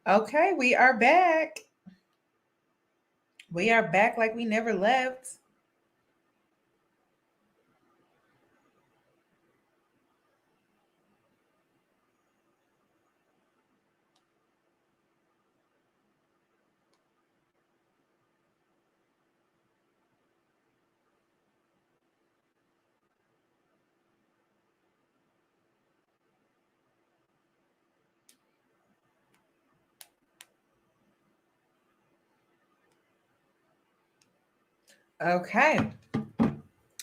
Okay, we are back. We are back like we never left. Okay,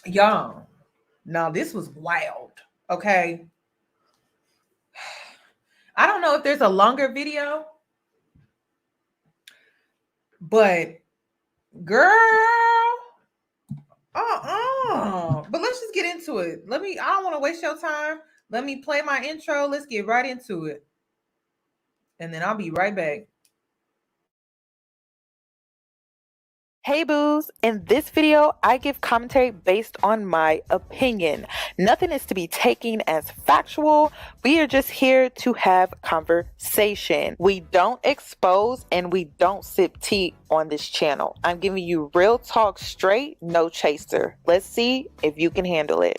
y'all. Now this was wild. Okay. I don't know if there's a longer video, but girl, but let's just get into it. I don't want to waste your time. Let me play my intro. Let's get right into it. And then I'll be right back. Hey boos, in this video, I give commentary based on my opinion. Nothing is to be taken as factual. We are just here to have conversation. We don't expose and we don't sip tea on this channel. I'm giving you real talk straight, no chaser. Let's see if you can handle it.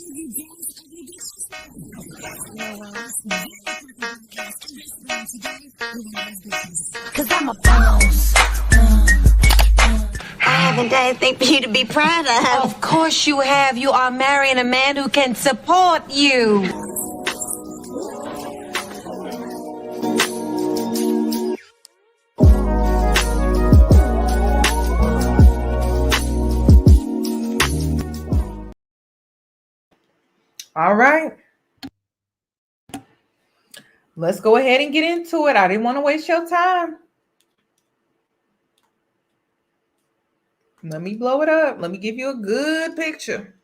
Cause I'm a boss. I haven't done anything for you to be proud of. Of course you have. You are marrying a man who can support you. All right. Let's go ahead and get into it. I didn't want to waste your time. Let me blow it up. Let me give you a good picture.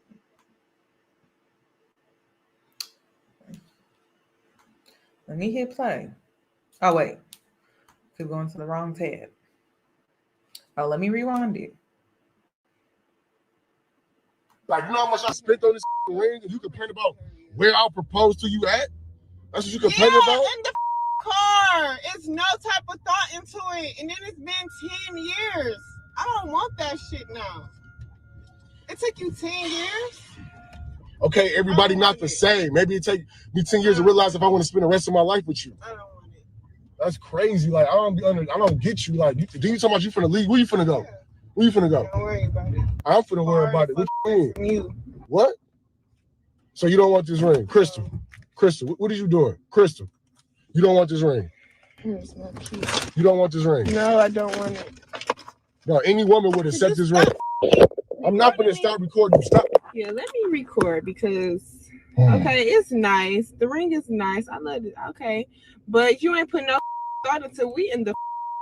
Let me hit play. Oh, wait. Keep going to the wrong tab. Oh, let me rewind it. Like, you know how much I spent on this ring, and you complain about where I'll propose to you at? That's what you complain about? In the car. It's no type of thought into it. And then it's been 10 years. I don't want that shit now. It took you 10 years? Okay, everybody not the same. Maybe it take me 10 years to realize if I want to spend the rest of my life with you. I don't want it. That's crazy. Like, I don't get you. Like, do you talking about you finna leave? Where you finna go? Where you finna go? Don't worry about it. I'm finna worry about it. What you mean? You. What? So you don't want this ring? Crystal, what are you doing? Crystal, you don't want this ring? Here's my key. You don't want this ring? No, I don't want it. No, any woman would accept this ring. I'm not gonna stop recording you. Stop. Yeah, let me record because, okay, it's nice. The ring is nice. I love it. Okay. But you ain't put no thought until we in the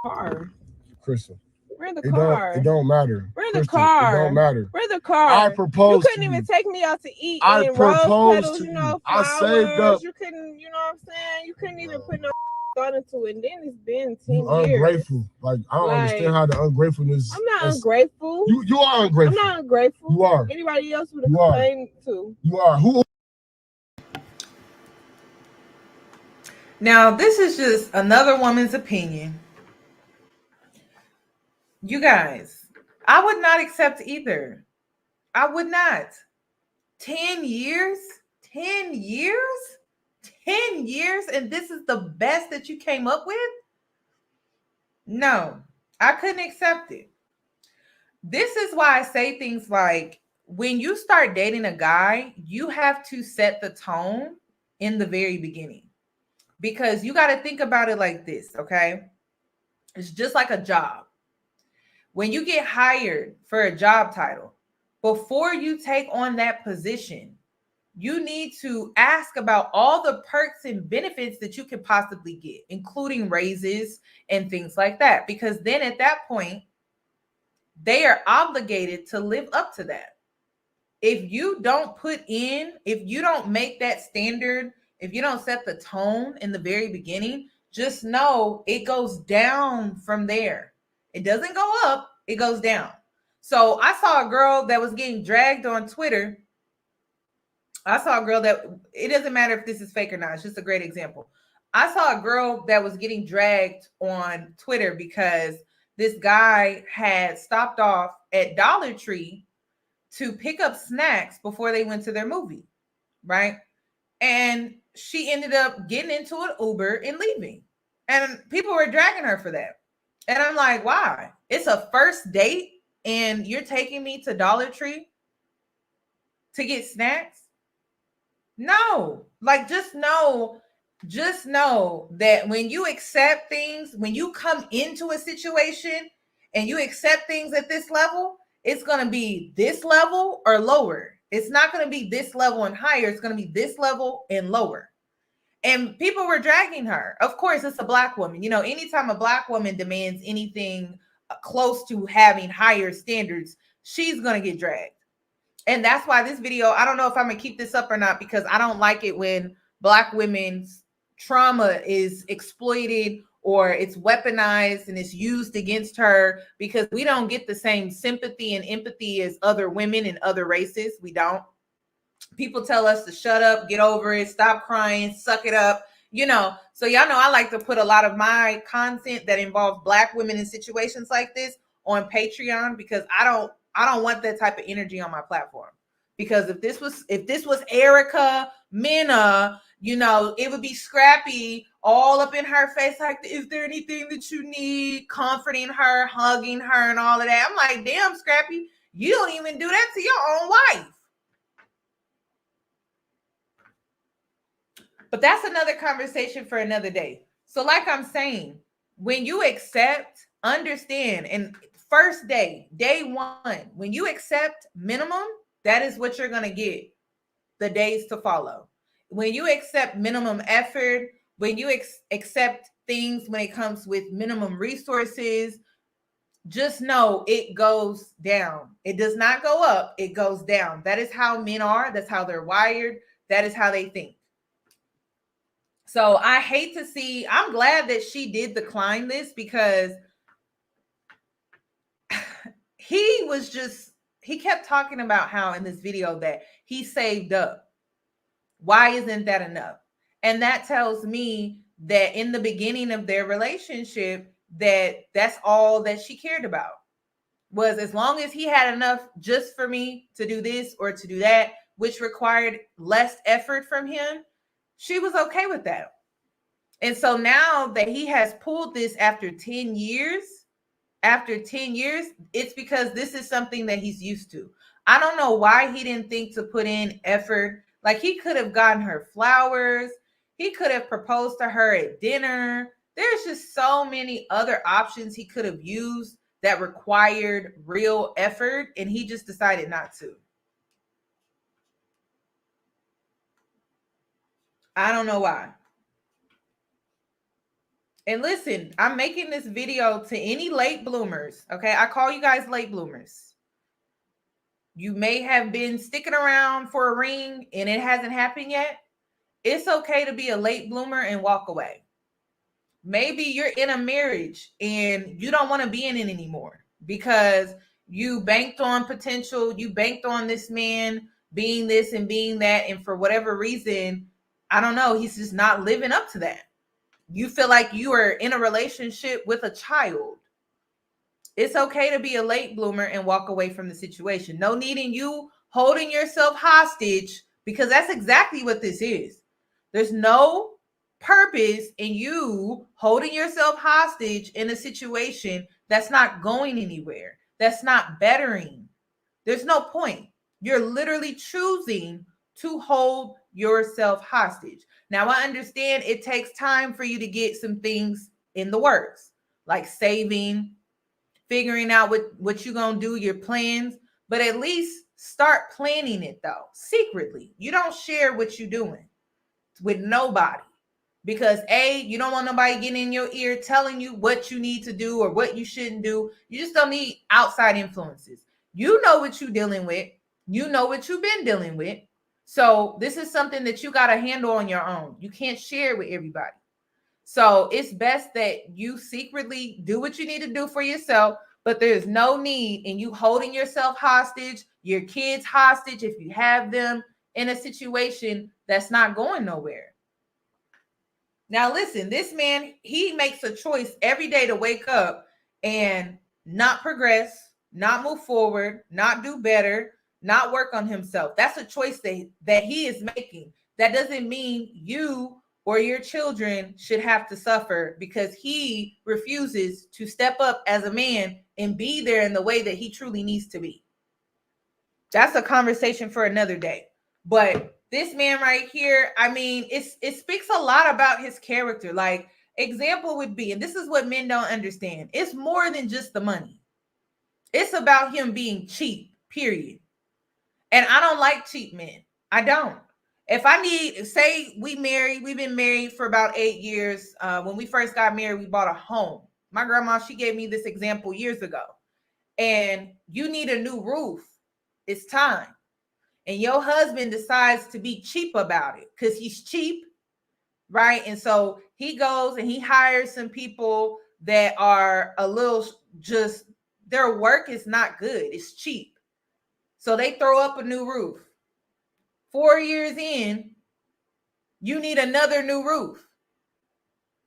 car. Crystal. We're in the car. It don't matter. We're in the Crystal, car. It don't matter. We're in the car. I proposed. You couldn't even take me out to eat. I and proposed rose petals, to you know, I flowers. saved up. You couldn't, you know what I'm saying? You couldn't even put no thought into it. And then it's been 10 You years. Ungrateful. Like, I don't understand how the ungratefulness. I'm not ungrateful. You are ungrateful. I'm not ungrateful. You are. Anybody else would have complained too. You are. Who? Now, this is just another woman's opinion. You guys, I would not accept either. I would not. 10 years? 10 years? 10 years? And this is the best that you came up with? No, I couldn't accept it. This is why I say things like, when you start dating a guy, you have to set the tone in the very beginning. Because you got to think about it like this, okay? It's just like a job. When you get hired for a job title, before you take on that position, you need to ask about all the perks and benefits that you could possibly get, including raises and things like that. Because then at that point, they are obligated to live up to that. If you don't if you don't make that standard, if you don't set the tone in the very beginning, just know it goes down from there. It doesn't go up, it goes down. So I saw a girl that was getting dragged on Twitter. I saw a girl that, it doesn't matter if this is fake or not, it's just a great example. I saw a girl that was getting dragged on Twitter because this guy had stopped off at Dollar Tree to pick up snacks before they went to their movie, right? And she ended up getting into an Uber and leaving. And people were dragging her for that. And I'm like, why? It's a first date and you're taking me to Dollar Tree to get snacks? No. Like just know that when you accept things, when you come into a situation and you accept things at this level, it's going to be this level or lower. It's not going to be this level and higher. It's going to be this level and lower. And people were dragging her. Of course, it's a Black woman. You know, anytime a Black woman demands anything close to having higher standards, she's going to get dragged. And that's why this video, I don't know if I'm going to keep this up or not, because I don't like it when Black women's trauma is exploited or it's weaponized and it's used against her, because we don't get the same sympathy and empathy as other women and other races. We don't. People tell us to shut up, get over it, stop crying, suck it up, you know. So y'all know I like to put a lot of my content that involves Black women in situations like this on Patreon, because I don't want that type of energy on my platform. Because if this was Erica Mena, you know, it would be Scrappy all up in her face, like, is there anything that you need? Comforting her, hugging her, and all of that. I'm like, damn, Scrappy, you don't even do that to your own wife. But that's another conversation for another day. So like I'm saying, when you accept, understand, and first day one, when you accept minimum, that is what you're going to get the days to follow. When you accept minimum effort, when you accept things when it comes with minimum resources, just know it goes down. It does not go up. It goes down. That is how men are. That's how they're wired. That is how they think. So I hate to see, I'm glad that she did decline this, because he kept talking about how in this video that he saved up. Why isn't that enough? And that tells me that in the beginning of their relationship, that's all that she cared about, was as long as he had enough just for me to do this or to do that, which required less effort from him, she was okay with that. And so now that he has pulled this after 10 years, it's because this is something that he's used to. I don't know why he didn't think to put in effort. Like, he could have gotten her flowers. He could have proposed to her at dinner. There's just so many other options he could have used that required real effort, and he just decided not to. I don't know why. And listen, I'm making this video to any late bloomers, okay? I call you guys late bloomers. You may have been sticking around for a ring and it hasn't happened yet. It's okay to be a late bloomer and walk away. Maybe you're in a marriage and you don't want to be in it anymore because you banked on potential. You banked on this man being this and being that. And for whatever reason, I don't know, he's just not living up to that. You feel like you are in a relationship with a child. It's okay to be a late bloomer and walk away from the situation. No need in you holding yourself hostage, because that's exactly what this is. There's no purpose in you holding yourself hostage in a situation that's not going anywhere, that's not bettering. There's no point. You're literally choosing to hold yourself hostage. Now, I understand it takes time for you to get some things in the works, like saving, figuring out what you're going to do, your plans, but at least start planning it though, secretly. You don't share what you're doing with nobody, because you don't want nobody getting in your ear telling you what you need to do or what you shouldn't do. You just don't need outside influences. You know what you're dealing with. You know what you've been dealing with. So this is something that you got to handle on your own. You can't share with everybody. So it's best that you secretly do what you need to do for yourself, but there's no need in you holding yourself hostage, your kids hostage, if you have them, in a situation that's not going nowhere. Now, listen, this man, he makes a choice every day to wake up and not progress, not move forward, not do better, not work on himself. That's a choice that he is making. That doesn't mean you or your children should have to suffer because he refuses to step up as a man and be there in the way that he truly needs to be. That's a conversation for another day. But this man right here, I mean, it speaks a lot about his character. Like, example would be, and this is what men don't understand, it's more than just the money. It's about him being cheap, period. And I don't like cheap men. I don't. If I need, say we've been married for about 8 years. When we first got married, we bought a home. My grandma, she gave me this example years ago. And you need a new roof. It's time. And your husband decides to be cheap about it because he's cheap, right? And so he goes and he hires some people that are a little just, their work is not good. It's cheap. So they throw up a new roof. 4 years in, you need another new roof.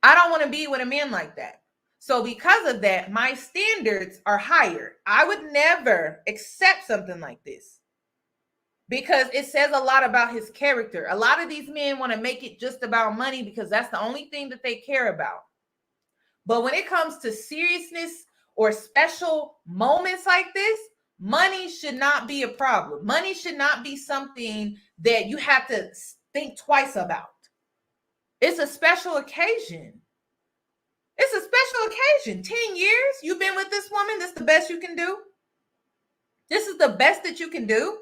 I don't want to be with a man like that. So because of that, my standards are higher. I would never accept something like this because it says a lot about his character. A lot of these men want to make it just about money because that's the only thing that they care about. But when it comes to seriousness or special moments like this, money should not be a problem. Money should not be something that you have to think twice about. It's a special occasion. It's a special occasion. 10 years you've been with this woman. This is the best you can do. This is the best that you can do.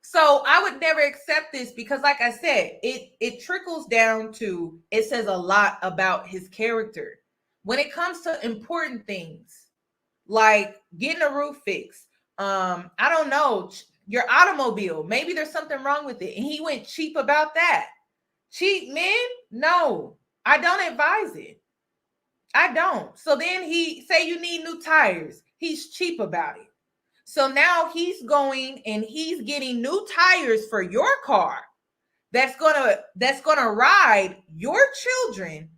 So I would never accept this because, like I said, it trickles down to, it says a lot about his character. When it comes to important things, like getting a roof fixed, I don't know, your automobile, maybe there's something wrong with it, and he went cheap about that. Cheap men? No, I don't advise it. I don't. So then he say you need new tires. He's cheap about it. So now he's going and he's getting new tires for your car that's gonna ride your children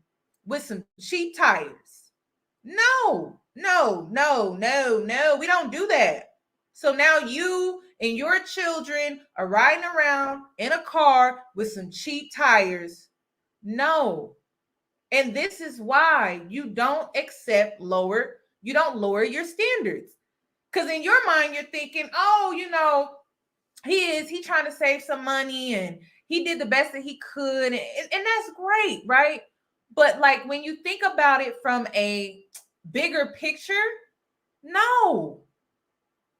with some cheap tires. No, no, no, no, no. We don't do that. So now you and your children are riding around in a car with some cheap tires. No. And this is why you don't you don't lower your standards. Because in your mind, you're thinking, oh, he trying to save some money and he did the best that he could. And that's great, right? But like when you think about it from a bigger picture, no,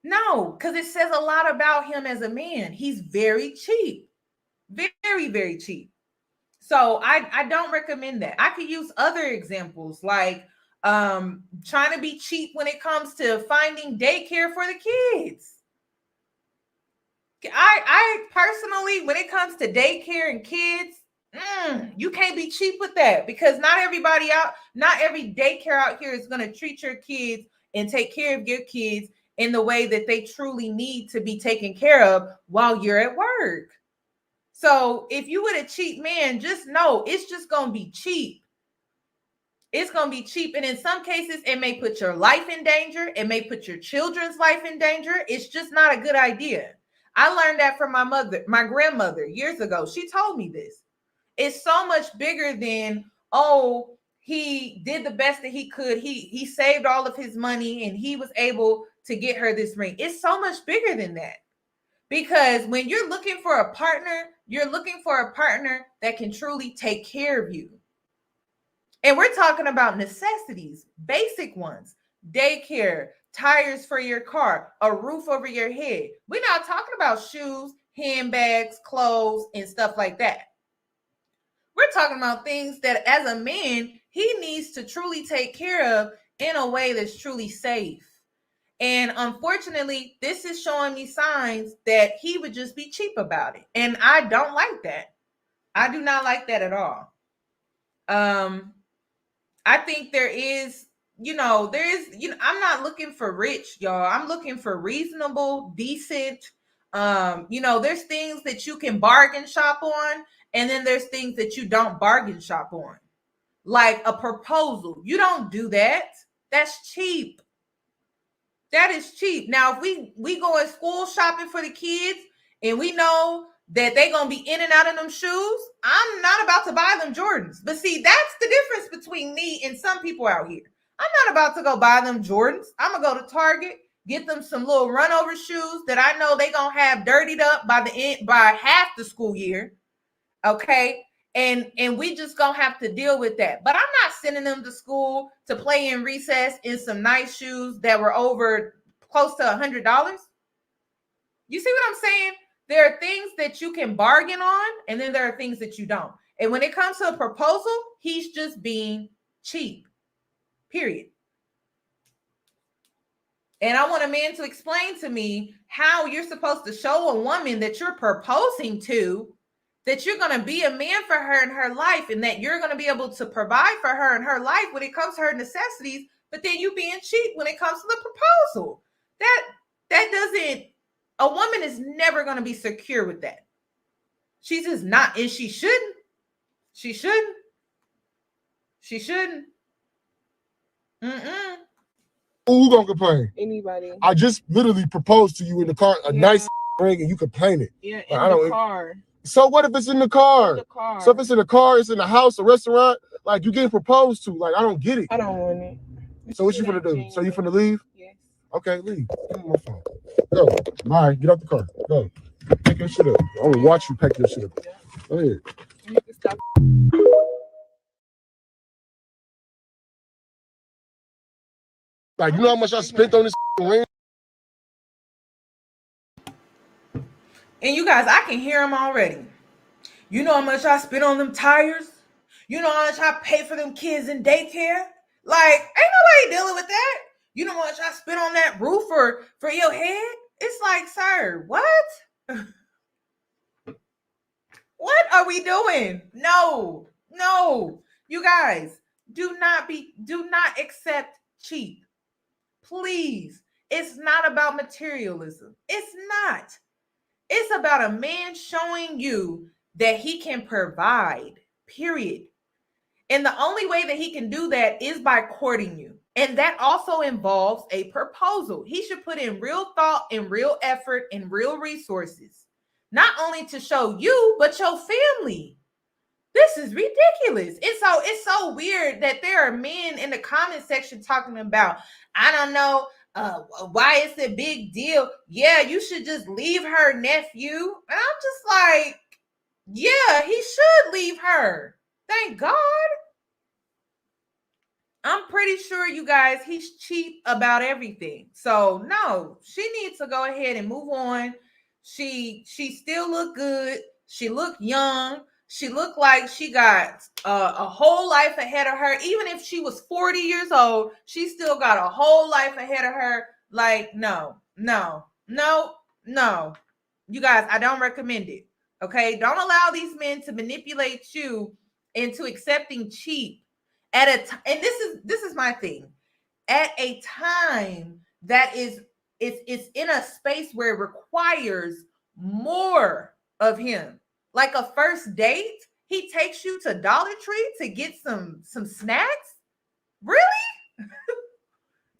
because it says a lot about him as a man. He's very cheap, very, very cheap. So I don't recommend that. I could use other examples like trying to be cheap when it comes to finding daycare for the kids. I personally, when it comes to daycare and kids, you can't be cheap with that because not every daycare out here is going to treat your kids and take care of your kids in the way that they truly need to be taken care of while you're at work. So if you with a cheap man, just know it's just going to be cheap. It's going to be cheap. And in some cases, it may put your life in danger. It may put your children's life in danger. It's just not a good idea. I learned that from my grandmother years ago. She told me this. It's so much bigger than, oh, he did the best that he could. He saved all of his money and he was able to get her this ring. It's so much bigger than that. Because when you're looking for a partner, you're looking for a partner that can truly take care of you. And we're talking about necessities, basic ones, daycare, tires for your car, a roof over your head. We're not talking about shoes, handbags, clothes, and stuff like that. We're talking about things that as a man, he needs to truly take care of in a way that's truly safe. And unfortunately, this is showing me signs that he would just be cheap about it. And I don't like that. I do not like that at all. I think I'm not looking for rich, y'all. I'm looking for reasonable, decent, You know, there's things that you can bargain shop on, and then there's things that you don't bargain shop on. Like a proposal. You don't do that. That's cheap. That is cheap. Now, if we go in school shopping for the kids and we know that they're going to be in and out of them shoes, I'm not about to buy them Jordans. But see, that's the difference between me and some people out here. I'm not about to go buy them Jordans. I'm going to go to Target, get them some little run over shoes that I know they're going to have dirtied up by half the school year. Okay. And we just gonna have to deal with that. But I'm not sending them to school to play in recess in some nice shoes that were over close to $100. You see what I'm saying? There are things that you can bargain on, and then there are things that you don't. And when it comes to a proposal, he's just being cheap. Period. And I want a man to explain to me how you're supposed to show a woman that you're proposing to that you're going to be a man for her in her life, and that you're going to be able to provide for her in her life when it comes to her necessities, but then you being cheap when it comes to the proposal. That doesn't, a woman is never going to be secure with that. She's just not, and she shouldn't. She shouldn't. She shouldn't. Who gonna complain? Anybody. I just literally proposed to you in the car, a nice ring, and you complain it. Yeah, in the car. So what if it's in the car? In the car. So if it's in the car, it's in the house, a restaurant, like you getting proposed to. Like, I don't get it. I don't want it. So what you finna do? So you finna leave? Yes. Okay, leave. Give me my phone. Go. All right, get out the car. Go. Pack your shit up. I wanna watch you pack your shit up. Go ahead. You can stop. Like, you know how much I spent on this ring? And you guys, I can hear them already. You know how much I spent on them tires? You know how much I pay for them kids in daycare? Like, ain't nobody dealing with that. You know how much I spent on that roof for your head? It's like, sir, what? What are we doing? No. You guys, do not accept cheap. Please. It's not about materialism. It's not. It's about a man showing you that he can provide, period. And the only way that he can do that is by courting you. And that also involves a proposal. He should put in real thought and real effort and real resources, not only to show you, but your family. This is ridiculous. It's so weird that there are men in the comment section talking about, I don't know, why it's a big deal. Yeah, you should just leave her, nephew. And I'm just like, yeah, he should leave her. Thank God. I'm pretty sure, you guys, he's cheap about everything. So no, she needs to go ahead and move on. She still look good. She looked young. She looked like she got a whole life ahead of her. Even if she was 40 years old, she still got a whole life ahead of her. Like, no. You guys, I don't recommend it. Okay? Don't allow these men to manipulate you into accepting cheap at a time. And this is my thing. At a time that it's in a space where it requires more of him. Like a first date, he takes you to Dollar Tree to get some snacks? Really?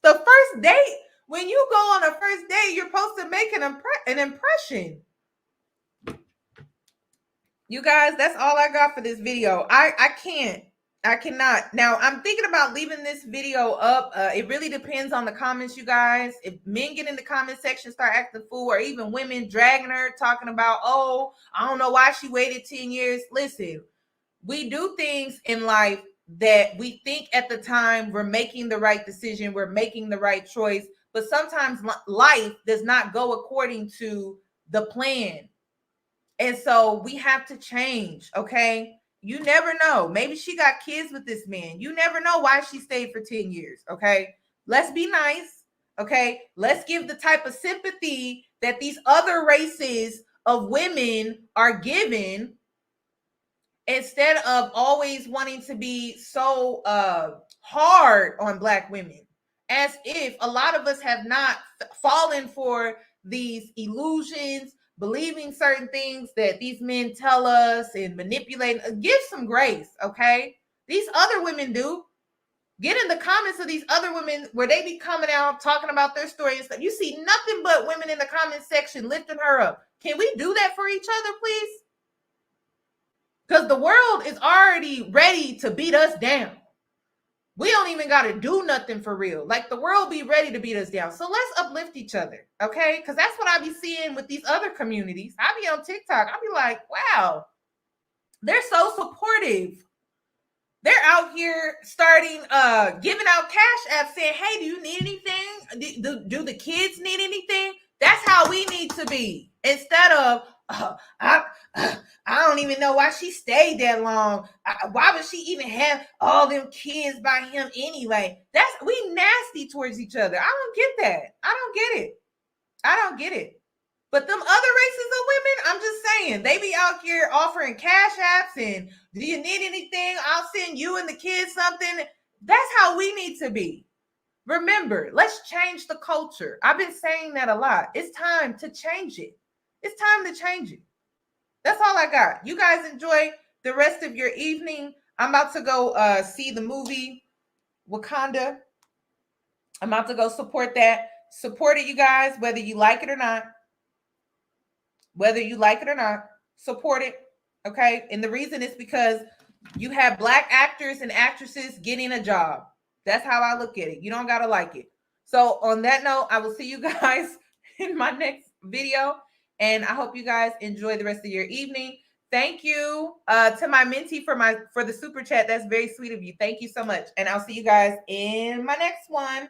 The first date, when you go on a first date, you're supposed to make an impression. You guys, that's all I got for this video. I cannot. Now, I'm thinking about leaving this video up. It really depends on the comments, you guys. If men get in the comment section, start acting fool, or even women dragging her, talking about, oh, I don't know why she waited 10 years. Listen, we do things in life that we think at the time we're making the right decision, we're making the right choice, but sometimes life does not go according to the plan. And so we have to change, okay? You never know. Maybe she got kids with this man. You never know why she stayed for 10 years, okay? Let's be nice, okay? Let's give the type of sympathy that these other races of women are given, instead of always wanting to be so hard on Black women, as if a lot of us have not fallen for these illusions, believing certain things that these men tell us and manipulating. Give some grace, okay? These other women do. Get in the comments of these other women where they be coming out talking about their story and stuff. You see nothing but women in the comment section lifting her up. Can we do that for each other, please? Because the world is already ready to beat us down. We don't even got to do nothing for real. Like, the world be ready to beat us down. So let's uplift each other, okay? Because that's what I be seeing with these other communities. I be on TikTok. I be like, wow, they're so supportive. They're out here starting giving out cash apps saying, hey, do you need anything? Do the kids need anything? That's how we need to be. Instead of, I don't even know why she stayed that long. Why would she even have all them kids by him anyway? We nasty towards each other. I don't get that. I don't get it. But them other races of women, I'm just saying, they be out here offering cash apps and do you need anything? I'll send you and the kids something. That's how we need to be. Remember, let's change the culture. I've been saying that a lot. It's time to change it. It's time to change it. That's all I got. You guys enjoy the rest of your evening. I'm about to go see the movie Wakanda. I'm about to go support that. Support it, you guys, whether you like it or not. Whether you like it or not, support it, okay? And the reason is because you have Black actors and actresses getting a job. That's how I look at it. You don't got to like it. So on that note, I will see you guys in my next video. And I hope you guys enjoy the rest of your evening. Thank you to my mentee for the super chat. That's very sweet of you. Thank you so much. And I'll see you guys in my next one.